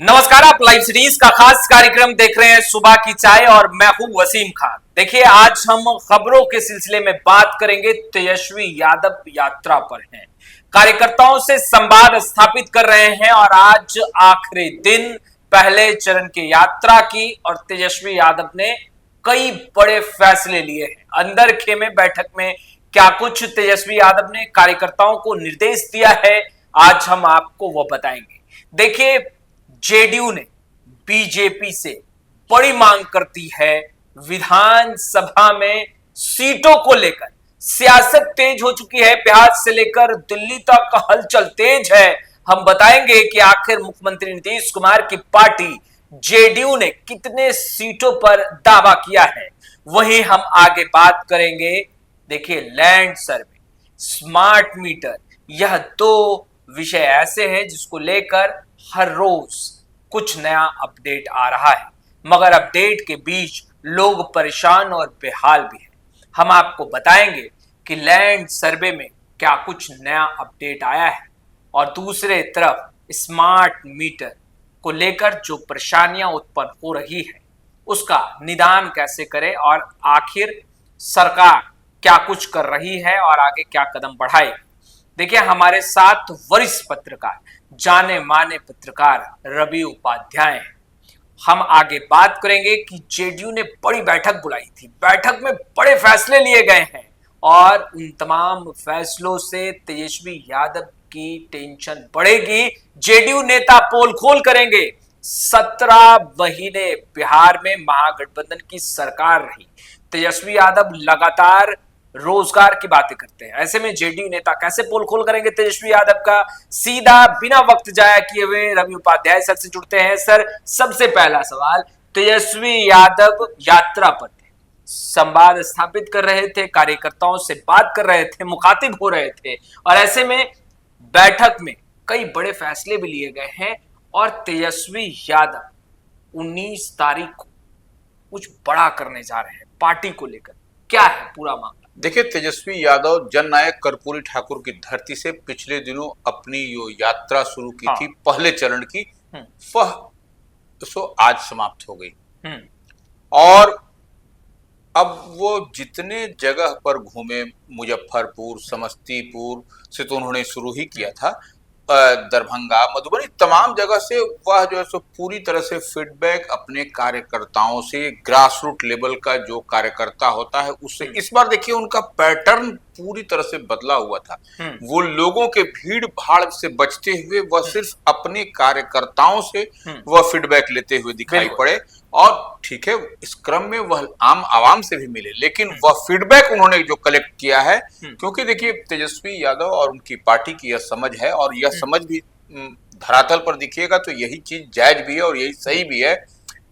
नमस्कार, आप live series का खास कार्यक्रम देख रहे हैं सुबह की चाय और मैं हूं वसीम खान। देखिए, आज हम खबरों के सिलसिले में बात करेंगे। तेजस्वी यादव यात्रा पर हैं, कार्यकर्ताओं से संवाद स्थापित कर रहे हैं और आज आखिरी दिन पहले चरण की यात्रा की और तेजस्वी यादव ने कई बड़े फैसले लिए हैं। अंदर खेमे बैठक में क्या कुछ तेजस्वी यादव ने कार्यकर्ताओं को निर्देश दिया है, आज हम आपको वो बताएंगे। देखिए, जेडीयू ने बीजेपी से बड़ी मांग करती है। विधानसभा में सीटों को लेकर सियासत तेज हो चुकी है। बिहार से लेकर दिल्ली तक हलचल तेज है। हम बताएंगे कि आखिर मुख्यमंत्री नीतीश कुमार की पार्टी जेडीयू ने कितने सीटों पर दावा किया है। वहीं हम आगे बात करेंगे। देखिए, लैंड सर्वे, स्मार्ट मीटर, यह दो विषय ऐसे हैं जिसको लेकर हर रोज कुछ नया अपडेट आ रहा है, मगर अपडेट के बीच लोग परेशान और बेहाल भी हैं। हम आपको बताएंगे कि लैंड सर्वे में क्या कुछ नया अपडेट आया है और दूसरे तरफ स्मार्ट मीटर को लेकर जो परेशानियां उत्पन्न हो रही है उसका निदान कैसे करें और आखिर सरकार क्या कुछ कर रही है और आगे क्या कदम बढ़ाए। देखिए, हमारे साथ वरिष्ठ पत्रकार, जाने माने पत्रकार रवि उपाध्याय हैं। हम आगे बात करेंगे कि जेडीयू ने बड़ी बैठक बुलाई थी, बैठक में बड़े फैसले लिए गए हैं और उन तमाम फैसलों से तेजस्वी यादव की टेंशन बढ़ेगी। जेडीयू नेता पोल खोल करेंगे। 17 महीने बिहार में महागठबंधन की सरकार रही। तेजस्वी यादव लगातार रोजगार की बातें करते हैं, ऐसे में जेडीयू नेता कैसे पोल खोल करेंगे तेजस्वी यादव का। सीधा बिना वक्त जाया किए हुए रवि उपाध्याय सर से जुड़ते हैं। सर, सबसे पहला सवाल, तेजस्वी यादव यात्रा पर थे, संवाद स्थापित कर रहे थे, कार्यकर्ताओं से बात कर रहे थे, मुखातिब हो रहे थे और ऐसे में बैठक में कई बड़े फैसले भी लिए गए हैं और तेजस्वी यादव 19 तारीख को कुछ बड़ा करने जा रहे हैं पार्टी को लेकर। क्या है पूरा मामला? देखिए, तेजस्वी यादव जननायक कर्पूरी ठाकुर की धरती से पिछले दिनों अपनी जो यात्रा शुरू की थी पहले चरण की, वह सो आज समाप्त हो गई और अब वो जितने जगह पर घूमे, मुजफ्फरपुर, समस्तीपुर से तो उन्होंने शुरू ही किया था, दरभंगा, मधुबनी, तमाम जगह से वह जो है सो पूरी तरह से फीडबैक अपने कार्यकर्ताओं से, ग्रास रूट लेवल का जो कार्यकर्ता होता है उससे, इस बार देखिए उनका पैटर्न पूरी तरह से बदला हुआ था। वो लोगों के भीड़ भाड़ से बचते हुए वह सिर्फ अपने कार्यकर्ताओं से वह फीडबैक लेते हुए दिखाई पड़े और ठीक है, इस क्रम में वह आम आवाम से भी मिले, लेकिन वह फीडबैक उन्होंने जो कलेक्ट किया है, क्योंकि देखिए तेजस्वी यादव और उनकी पार्टी की यह समझ है और यह समझ भी धरातल पर दिखिएगा तो यही चीज जायज भी है और यही सही भी है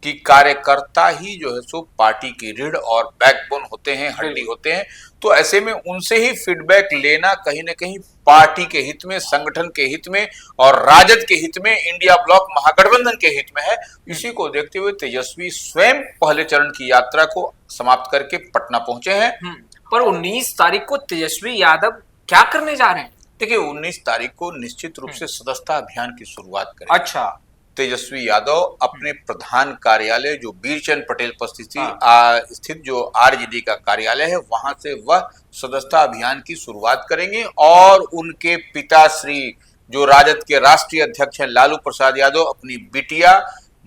कि कार्यकर्ता ही जो है सो पार्टी की रीढ़ और बैकबोन होते हैं, हड्डी होते हैं। तो ऐसे में उनसे ही फीडबैक लेना कहीं ना कहीं पार्टी के हित में, संगठन के हित में और राजद के हित में, इंडिया ब्लॉक महागठबंधन के हित में है। इसी को देखते हुए तेजस्वी स्वयं पहले चरण की यात्रा को समाप्त करके पटना पहुंचे हैं। पर 19 तारीख को तेजस्वी यादव क्या करने जा रहे हैं? देखिए, 19 तारीख को निश्चित रूप से सदस्यता अभियान की शुरुआत करेंगे। अच्छा। तेजस्वी यादव अपने प्रधान कार्यालय जो बीरचंद पटेल पर स्थित जो आरजेडी का कार्यालय है, वहां से वह सदस्यता अभियान की शुरुआत करेंगे और उनके पिताश्री जो राजद के राष्ट्रीय अध्यक्ष हैं लालू प्रसाद यादव, अपनी बिटिया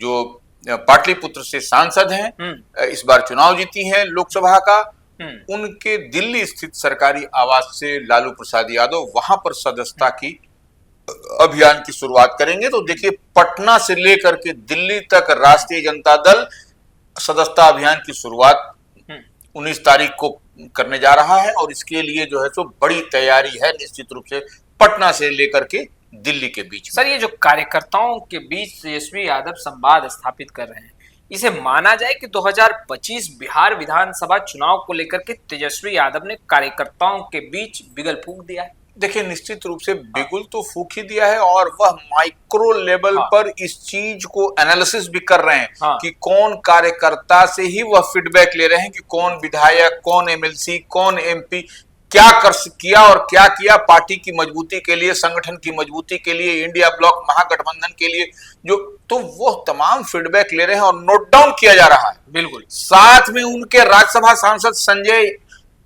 जो पाटलिपुत्र से सांसद हैं, इस बार चुनाव जीती हैं लोकसभा का, उनके दिल्ली स्थित सरकारी आवास से लालू प्रसाद यादव वहां पर सदस्यता की अभियान की शुरुआत करेंगे। तो देखिए, पटना से लेकर के दिल्ली तक राष्ट्रीय जनता दल सदस्यता अभियान की शुरुआत 19 तारीख को करने जा रहा है और इसके लिए जो है सो बड़ी तैयारी है निश्चित रूप से पटना से लेकर के दिल्ली के बीच। सर, ये जो कार्यकर्ताओं के बीच तेजस्वी यादव संवाद स्थापित कर रहे हैं, इसे माना जाए कि 2025 बिहार विधानसभा चुनाव को लेकर के तेजस्वी यादव ने कार्यकर्ताओं के बीच बिगल फूंक दिया है? देखिए, निश्चित रूप से बिगुल तो फूंक ही दिया है और वह माइक्रो लेवल पर इस चीज को एनालिसिस भी कर रहे हैं कि कौन कार्यकर्ता से ही वह फीडबैक ले रहे हैं कि कौन विधायक, कौन एमएलसी, कौन एमपी किया और क्या किया पार्टी की मजबूती के लिए, संगठन की मजबूती के लिए, इंडिया ब्लॉक महागठबंधन के लिए, जो तो वो तमाम फीडबैक ले रहे हैं और नोट डाउन किया जा रहा है। बिल्कुल। साथ में उनके राज्यसभा सांसद संजय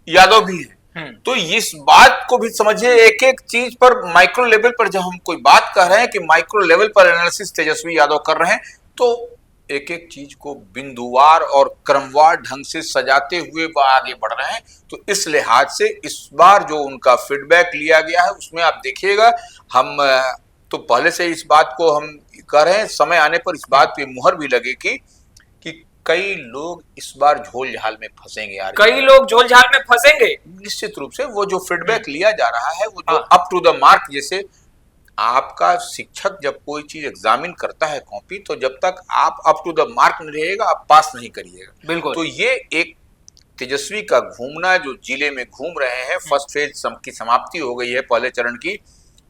यादव भी हैं। तो इस बात को भी समझिए, एक एक चीज पर माइक्रो लेवल पर जब हम कोई बात कर रहे हैं कि माइक्रो लेवल पर एनालिसिस तेजस्वी यादव कर रहे हैं, तो एक एक चीज को बिंदुवार और क्रमवार ढंग से सजाते हुए वह आगे बढ़ रहे हैं। तो इस लिहाज से इस बार जो उनका फीडबैक लिया गया है उसमें आप देखिएगा, हम तो पहले से इस बात को हम कह रहे हैं, समय आने पर इस बात पे मुहर भी लगेगी कि कई लोग इस बार झोल झाल में फंसेंगे यार, कई लोग झोल झाल में फंसेंगे निश्चित रूप से। वो जो फीडबैक लिया जा रहा है वो जो अप टू द मार्क, जैसे आपका शिक्षक जब कोई चीज एग्जामिन करता है कॉपी, तो जब तक आप अप टू द मार्क नहीं रहेगा आप पास नहीं करिएगा। बिल्कुल। तो ये एक तेजस्वी का घूमना, जो जिले में घूम रहे हैं, फर्स्ट फेज की समाप्ति हो गई है पहले चरण की,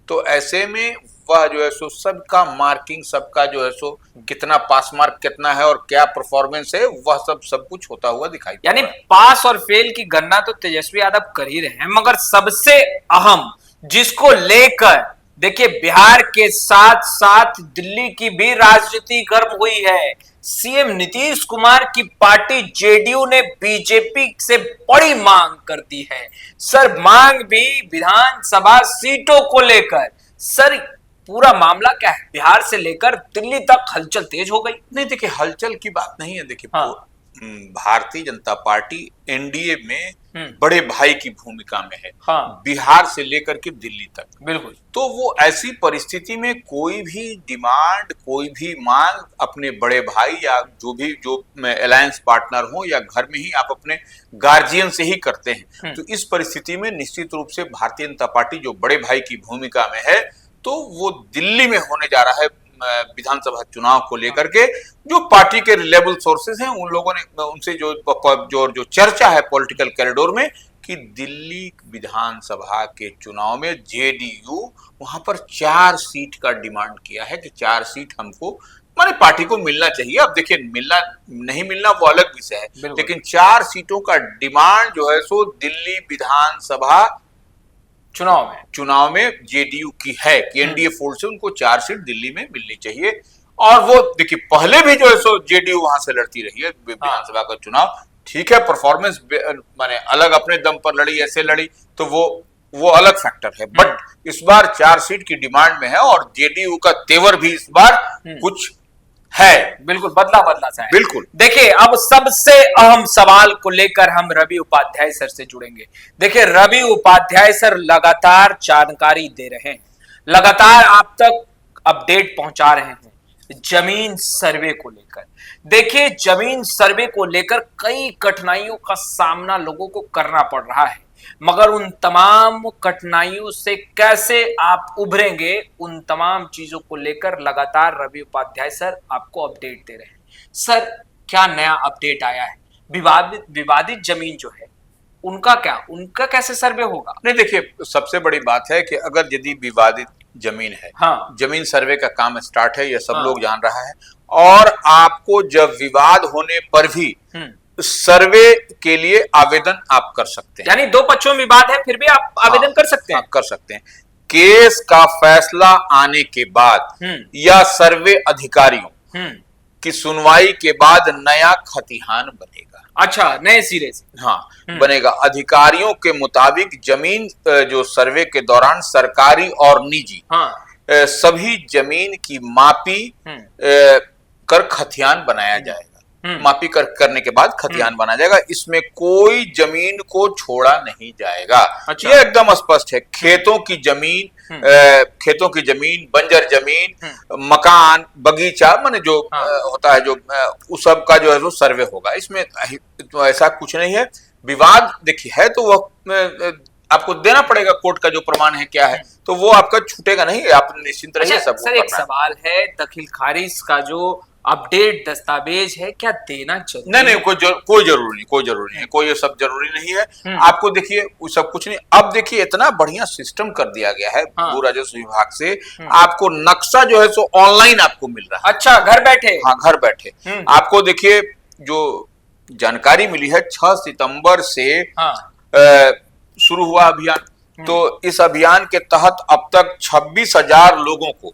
तो ऐसे में वह जो है सो सबका मार्किंग, सबका जो है सो कितना पास मार्क कितना है और क्या परफॉर्मेंस है, वह सब कुछ होता हुआ दिखाई, यानी पास और फेल की गणना तो तेजस्वी यादव कर ही रहे हैं, मगर सबसे अहम जिसको लेकर देखिए बिहार के साथ साथ दिल्ली की भी राजनीति गर्म हुई है। सीएम नीतीश कुमार की पार्टी जेडीयू ने बीजेपी से बड़ी मांग कर दी है। सर मांग भी विधानसभा सीटों को लेकर। सर पूरा मामला क्या है? बिहार से लेकर दिल्ली तक हलचल तेज हो गई। नहीं देखिए, हलचल की बात नहीं है। देखिए भारतीय जनता पार्टी एनडीए में बड़े भाई की भूमिका में है, बिहार से लेकर के दिल्ली तक। बिल्कुल। तो वो ऐसी परिस्थिति में कोई भी डिमांड, कोई भी मांग अपने बड़े भाई या जो अलायंस पार्टनर हो या घर में ही आप अपने गार्जियन से ही करते हैं। तो इस परिस्थिति में निश्चित रूप से भारतीय जनता पार्टी जो बड़े भाई की भूमिका में है, तो वो दिल्ली में होने जा रहा है विधानसभा चुनाव को लेकर के, जो पार्टी के रिलायबल सोर्सेज हैं उन लोगों ने उनसे जो चर्चा है पॉलिटिकल कॉरिडोर में, कि दिल्ली विधानसभा के चुनाव में जेडीयू वहां पर 4 सीट का डिमांड किया है कि 4 सीट हमको माने पार्टी को मिलना चाहिए। अब देखिए मिलना नहीं मिलना वो अलग विषय है, लेकिन 4 सीटों का डिमांड जो है सो दिल्ली विधानसभा चुनाव में जेडीयू की है कि एनडीए फोर्स से उनको 4 सीट दिल्ली में मिलनी चाहिए। और वो देखिए पहले भी जो है सो जेडीयू वहां से लड़ती रही है विधानसभा का चुनाव। ठीक है, परफॉर्मेंस माने अलग अपने दम पर लड़ी, ऐसे लड़ी, तो वो अलग फैक्टर है। बट इस बार 4 सीट की डिमांड में है और जेडीयू का तेवर भी इस बार कुछ है, बिल्कुल बदला सा है। बिल्कुल। देखिए अब सबसे अहम सवाल को लेकर हम रवि उपाध्याय सर से जुड़ेंगे। देखिए रवि उपाध्याय सर लगातार जानकारी दे रहे हैं, लगातार आप तक अपडेट पहुंचा रहे हैं जमीन सर्वे को लेकर। देखिए जमीन सर्वे को लेकर कई कठिनाइयों का सामना लोगों को करना पड़ रहा है, मगर उन तमाम कठिनाइयों से कैसे आप उभरेंगे, उन तमाम चीजों को लेकर लगातार रवि उपाध्याय सर आपको अपडेट दे रहे हैं। सर क्या नया अपडेट आया है? विवादित जमीन जो है उनका कैसे सर्वे होगा? नहीं देखिए, सबसे बड़ी बात है कि अगर यदि विवादित जमीन है, जमीन सर्वे का काम स्टार्ट है, यह सब लोग जान रहा है, और आपको जब विवाद होने पर भी सर्वे के लिए आवेदन आप कर सकते हैं। यानी 2 पक्षों में विवाद है फिर भी आप आवेदन कर सकते हैं? कर सकते हैं। केस का फैसला आने के बाद या सर्वे अधिकारियों की सुनवाई के बाद नया खतिहान बनेगा। अच्छा, नए सिरे से? हाँ बनेगा। अधिकारियों के मुताबिक जमीन जो सर्वे के दौरान सरकारी और निजी सभी जमीन की मापी कर खतियान बनाया जाएगा। मापी करने के बाद खतियान बना जाएगा। इसमें कोई जमीन को छोड़ा नहीं जाएगा। अच्छा। ये एकदम स्पष्ट है। खेतों की जमीन, बंजर जमीन, मकान, बगीचा, माने जो होता है, जो उस सब का जो है वो सर्वे होगा। इसमें तो ऐसा कुछ नहीं है। विवाद देखिए है तो वह आपको देना पड़ेगा, कोर्ट का जो प्रमाण है क्या है, तो वो आपका छूटेगा नहीं, आप निश्चिंत रहिए। सब सर एक सवाल है, दखिल खारिज का जो अपडेट दस्तावेज है क्या देना चाहिए? नहीं, कोई जरूरी नहीं, कोई ये सब जरूरी नहीं है। आपको देखिए वो सब कुछ नहीं। अब देखिए इतना बढ़िया सिस्टम कर दिया गया है भू राजस्व विभाग से, आपको नक्शा जो है सो ऑनलाइन आपको मिल रहा है। अच्छा, घर बैठे? हाँ, घर बैठे। आपको देखिए जो जानकारी मिली है 6 सितंबर से शुरू हुआ अभियान। तो इस अभियान के तहत अब तक 26,000 लोगों को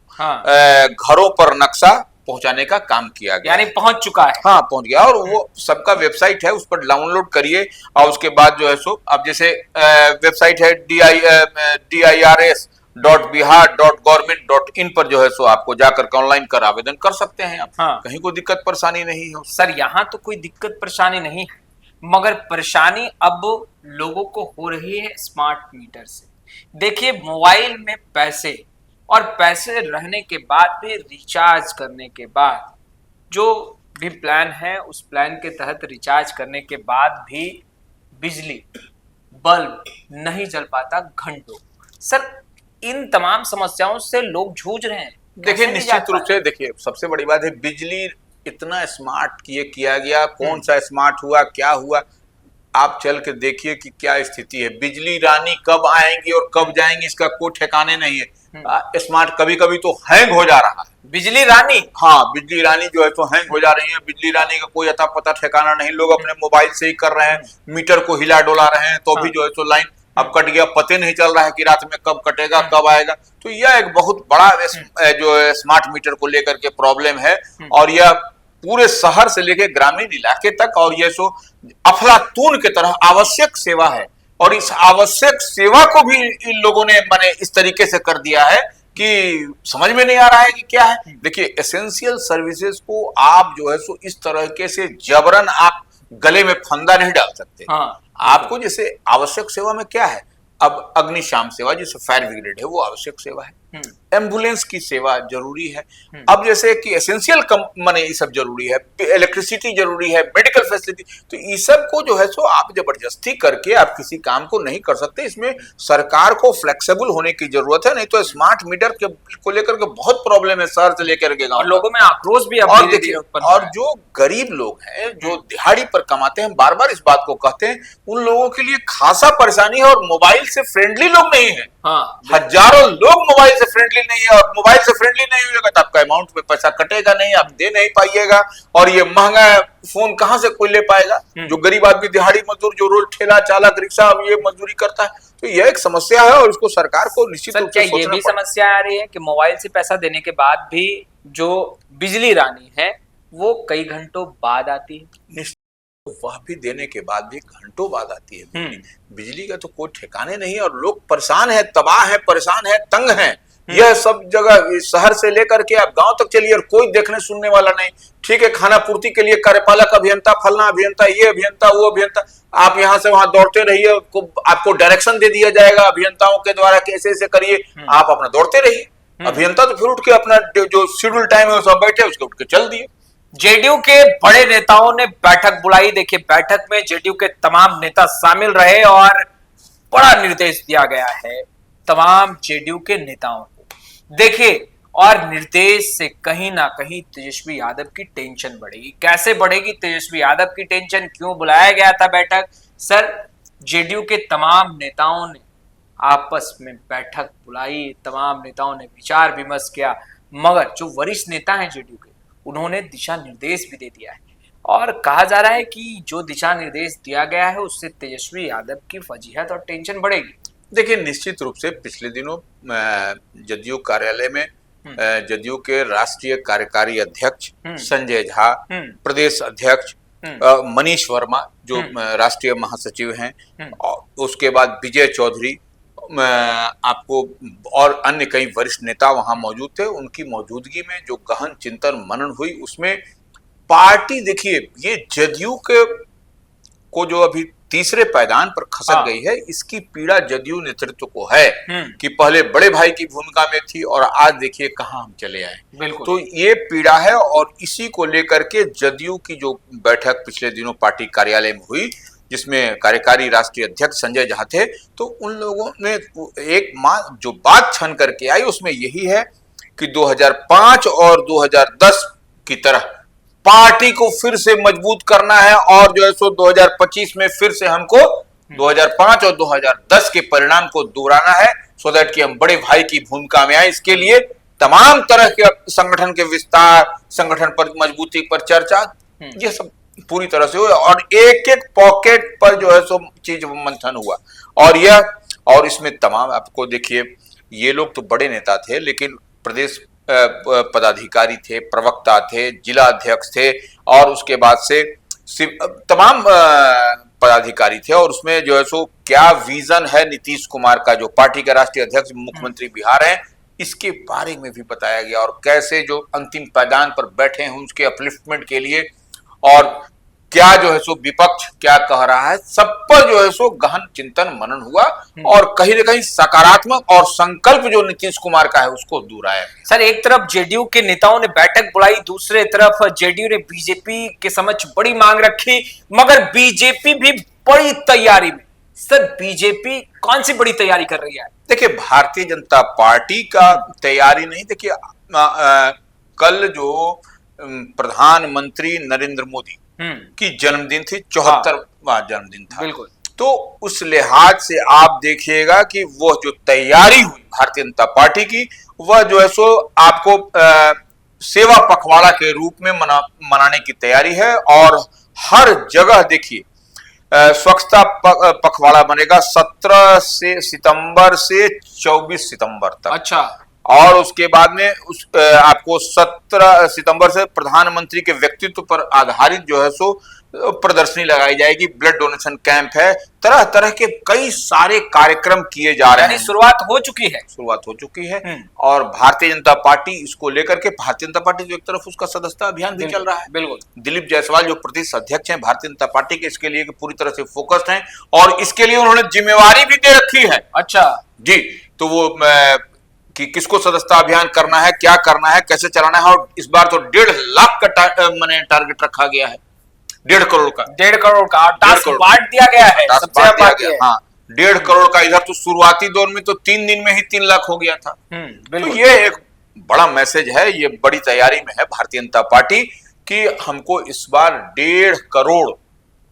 घरों पर नक्शा पहुंचाने का काम किया गया, यानी पहुंच चुका है। हाँ, पहुंच गया। और वो सबका वेबसाइट है, उस पर डाउनलोड करिए और उसके बाद जो है सो अब जैसे वेबसाइट है dirs.bihar.government.in पर जो है सो आपको जाकर के ऑनलाइन कर आवेदन कर सकते हैं आप। कहीं कोई दिक्कत परेशानी नहीं है सर। यहाँ तो कोई दिक्कत परेशानी नहीं है, मगर परेशानी अब लोगों को हो रही है स्मार्ट मीटर से। देखिए, मोबाइल में पैसे और पैसे रहने के बाद भी रिचार्ज करने के बाद जो भी प्लान है, उस प्लान के तहत रिचार्ज करने के बाद भी बिजली बल्ब नहीं जल पाता घंटों। सर, इन तमाम समस्याओं से लोग जूझ रहे हैं। देखिए, निश्चित रूप से देखिए, सबसे बड़ी बात है बिजली इतना स्मार्ट किया गया, कौन सा स्मार्ट हुआ, क्या हुआ, आप चल के देखिए कि क्या स्थिति है। बिजली रानी कब आएंगी और कब जाएंगी इसका कोई ठिकाने नहीं है। स्मार्ट कभी कभी तो हैंग हो जा रहा है। बिजली रानी, हाँ, बिजली रानी जो है तो हैंग हो जा रही है। बिजली रानी का कोई अता पता ठिकाना नहीं, लोग अपने मोबाइल से ही कर रहे हैं, मीटर को हिला डोला रहे हैं, तो भी जो है तो लाइन अब कट गया, पते नहीं चल रहा है कि रात में कब कटेगा, कब आएगा। तो यह एक बहुत बड़ा जो स्मार्ट मीटर को लेकर के प्रॉब्लम है, और यह पूरे शहर से लेकर ग्रामीण इलाके तक, और यह सो अफलातून की तरह आवश्यक सेवा है। और इस आवश्यक सेवा को भी इन लोगों ने माने इस तरीके से कर दिया है कि समझ में नहीं आ रहा है कि क्या है। देखिए, एसेंशियल सर्विसेज को आप जो है सो इस तरीके से जबरन आप गले में फंदा नहीं डाल सकते। आपको जैसे आवश्यक सेवा में क्या है, अब अग्निशाम सेवा जिसे फायर ब्रिगेड है वो आवश्यक सेवा है, एम्बुलेंस की सेवा जरूरी है। अब जैसे कि एसेंशियल माने ये सब जरूरी है, इलेक्ट्रिसिटी जरूरी है, मेडिकल फैसिलिटी, तो ये सब को जो है सो आप जबरदस्ती करके आप किसी काम को नहीं कर सकते। इसमें सरकार को फ्लेक्सिबल होने की जरूरत है, नहीं तो स्मार्ट मीटर को लेकर के बहुत प्रॉब्लम है शहर से लेकर के गाँव। लोगों में आक्रोश भी और देखिए, और जो गरीब लोग हैं जो दिहाड़ी पर कमाते हैं, बार बार इस बात को कहते हैं, उन लोगों के लिए खासा परेशानी है। और मोबाइल से फ्रेंडली लोग नहीं है, हजारों लोग मोबाइल से फ्रेंडली नहीं है, और मोबाइल से फ्रेंडली नहीं होगा तो आपका अमाउंट में पैसा कटेगा नहीं, आप दे नहीं पाइएगा, और ये महंगा फोन कहां से कोई ले पाएगा। जो गरीब आदमी दिहाड़ी मजदूर जो रोज ठेला चालक रिक्शा ये मजदूरी करता है, तो यह एक समस्या है और इसको सरकार को निश्चित रूप से ये भी समस्या आ रही है कि मोबाइल से पैसा देने के बाद भी जो बिजली रानी है वो कई घंटों बाद आती है। वह भी देने के बाद भी घंटों बाद आती है। बिजली का तो कोई ठिकाने नहीं है, और लोग परेशान है, तबाह है, परेशान है, तंग है। यह सब जगह शहर से लेकर के आप गांव तक चलिए और कोई देखने सुनने वाला नहीं। ठीक है, खाना पूर्ति के लिए कार्यपालक अभियंता, फलना अभियंता, ये अभियंता, वो अभियंता, आप यहाँ से वहां दौड़ते रहिए, आपको डायरेक्शन दे दिया जाएगा अभियंताओं के द्वारा कि ऐसे ऐसे करिए, आप अपना दौड़ते रहिए। अभियंता तो फिर उठ के अपना जो शेड्यूल टाइम है उसमें बैठे, उसके उठ के चल दिए। जेडीयू के बड़े नेताओं ने बैठक बुलाई। देखिए, बैठक में जेडीयू के तमाम नेता शामिल रहे और बड़ा निर्देश दिया गया है तमाम जेडीयू के नेताओं को। देखिए, और निर्देश से कहीं ना कहीं तेजस्वी यादव की टेंशन बढ़ेगी। कैसे बढ़ेगी तेजस्वी यादव की टेंशन, क्यों बुलाया गया था बैठक? सर, जेडीयू के तमाम नेताओं ने आपस में बैठक बुलाई, तमाम नेताओं ने विचार विमर्श किया, मगर जो वरिष्ठ नेता हैं जेडीयू के, उन्होंने दिशा निर्देश भी दे दिया है, और कहा जा रहा है कि जो दिशा निर्देश दिया गया है उससे तेजस्वी यादव की फजीहत और टेंशन बढ़ेगी। देखिए, निश्चित रूप से पिछले दिनों जदयू कार्यालय में जदयू के राष्ट्रीय कार्यकारी अध्यक्ष संजय झा, प्रदेश अध्यक्ष मनीष वर्मा जो राष्ट्रीय महासचिव हैं, और उसके बाद विजय चौधरी, आपको और अन्य कई वरिष्ठ नेता वहां मौजूद थे। उनकी मौजूदगी में जो गहन चिंतन मनन हुई, उसमें पार्टी, देखिए, ये जदयू के को जो अभी तीसरे पायदान पर खसक गई है, इसकी पीड़ा जदयू नेतृत्व को है कि पहले बड़े भाई की भूमिका में थी और आज देखिए कहां हम चले आए। तो ये पीड़ा है, और इसी को लेकर के जदयू की जो बैठक पिछले दिनों पार्टी कार्यालय में हुई, जिसमें कार्यकारी राष्ट्रीय अध्यक्ष संजय झा थे, तो उन लोगों ने एक जो बात छन करके आई उसमें यही है कि 2005 और 2010 की तरह पार्टी को फिर से मजबूत करना है, और जो है सो 2025 में फिर से हमको 2005 और 2010 के परिणाम को दोहराना है, सो दैट कि हम बड़े भाई की भूमिका में आए। इसके लिए तमाम तरह के संगठन के विस्तार, संगठन पर मजबूती पर चर्चा, ये सब पूरी तरह से हुआ और एक एक पॉकेट पर जो है सो चीज मंथन हुआ। और इसमें तमाम, आपको देखिए, ये लोग तो बड़े नेता थे, लेकिन प्रदेश पदाधिकारी थे, प्रवक्ता थे, जिला अध्यक्ष थे, और उसके बाद से तमाम पदाधिकारी थे। और उसमें जो है सो क्या विजन है नीतीश कुमार का, जो पार्टी के राष्ट्रीय अध्यक्ष मुख्यमंत्री बिहार हैं, इसके बारे में भी बताया गया, और कैसे जो अंतिम पायदान पर बैठे हैं उसके अपलिफ्टमेंट के लिए, और क्या जो है सो विपक्ष क्या कह रहा है, सब पर जो है सो गहन चिंतन मनन हुआ, और कहीं ना कहीं सकारात्मक और संकल्प जो नीतीश कुमार का है उसको दोहराया। सर, एक तरफ जेडीयू के नेताओं ने बैठक बुलाई, दूसरे तरफ जेडीयू ने बीजेपी के समक्ष बड़ी मांग रखी, मगर बीजेपी भी बड़ी तैयारी में। सर, बीजेपी कौन सी बड़ी तैयारी कर रही है? देखिए, भारतीय जनता पार्टी का तैयारी नहीं, देखिए कल जो प्रधानमंत्री नरेंद्र मोदी की जन्मदिन थी, 74वां जन्मदिन था, बिल्कुल। तो उस लिहाज से आप देखिएगा कि वह जो तैयारी हुई भारतीय जनता पार्टी की, वह जो है सो आपको सेवा पखवाड़ा के रूप में मनाने की तैयारी है। और हर जगह देखिए स्वच्छता पखवाड़ा बनेगा 17 सितंबर से 24 सितंबर तक। अच्छा। और उसके बाद में आपको 17 सितंबर से प्रधानमंत्री के व्यक्तित्व पर आधारित जो है सो प्रदर्शनी लगाई जाएगी, ब्लड डोनेशन कैंप है, तरह तरह के कई सारे कार्यक्रम किए जा रहे हैं। शुरुआत हो चुकी है। और भारतीय जनता पार्टी इसको लेकर के, भारतीय जनता पार्टी जो एक तरफ उसका सदस्यता अभियान भी चल रहा है। बिल्कुल। दिलीप जायसवाल जो प्रदेश अध्यक्ष हैं भारतीय जनता पार्टी के, इसके लिए पूरी तरह से फोकस्ड हैं, और इसके लिए उन्होंने जिम्मेवारी भी दे रखी है। अच्छा जी, तो वो कि किसको सदस्यता अभियान करना है, क्या करना है, कैसे चलाना है, और इस बार तो 1.5 लाख का मैंने टारगेट रखा गया है, 1.5 करोड़ का, 1.5 करोड़ का टास्क बांट दिया गया है। सबसे हाँ, 1.5 करोड़ का। इधर तो शुरुआती दौर में तो 3 दिन में ही 3 लाख हो गया था। तो ये एक बड़ा मैसेज है, ये बड़ी तैयारी में है भारतीय जनता पार्टी कि हमको इस बार 1.5 करोड़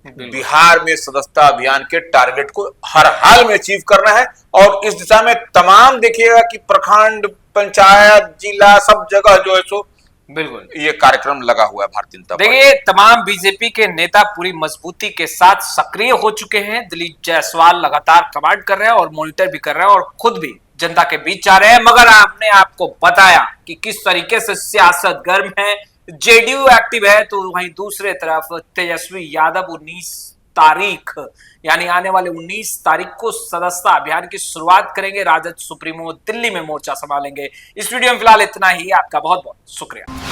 बिहार में सदस्यता अभियान के टारगेट को हर हाल में अचीव करना है। और इस दिशा में तमाम देखिएगा कि प्रखंड, पंचायत, जिला, सब जगह जो है सो बिल्कुल ये कार्यक्रम लगा हुआ है भारतीय जनता पार्टी। देखिए, तमाम बीजेपी के नेता पूरी मजबूती के साथ सक्रिय हो चुके हैं। दिलीप जायसवाल लगातार कमांड कर रहे हैं और मॉनिटर भी कर रहे हैं, और खुद भी जनता के बीच जा रहे हैं। मगर आपने आपको बताया कि किस तरीके से सियासत गर्म है, जेडीयू एक्टिव है, तो वहीं दूसरे तरफ तेजस्वी यादव 19 तारीख यानी आने वाले 19 तारीख को सदस्यता अभियान की शुरुआत करेंगे। राजद सुप्रीमो दिल्ली में मोर्चा संभालेंगे। इस वीडियो में फिलहाल इतना ही। आपका बहुत बहुत शुक्रिया।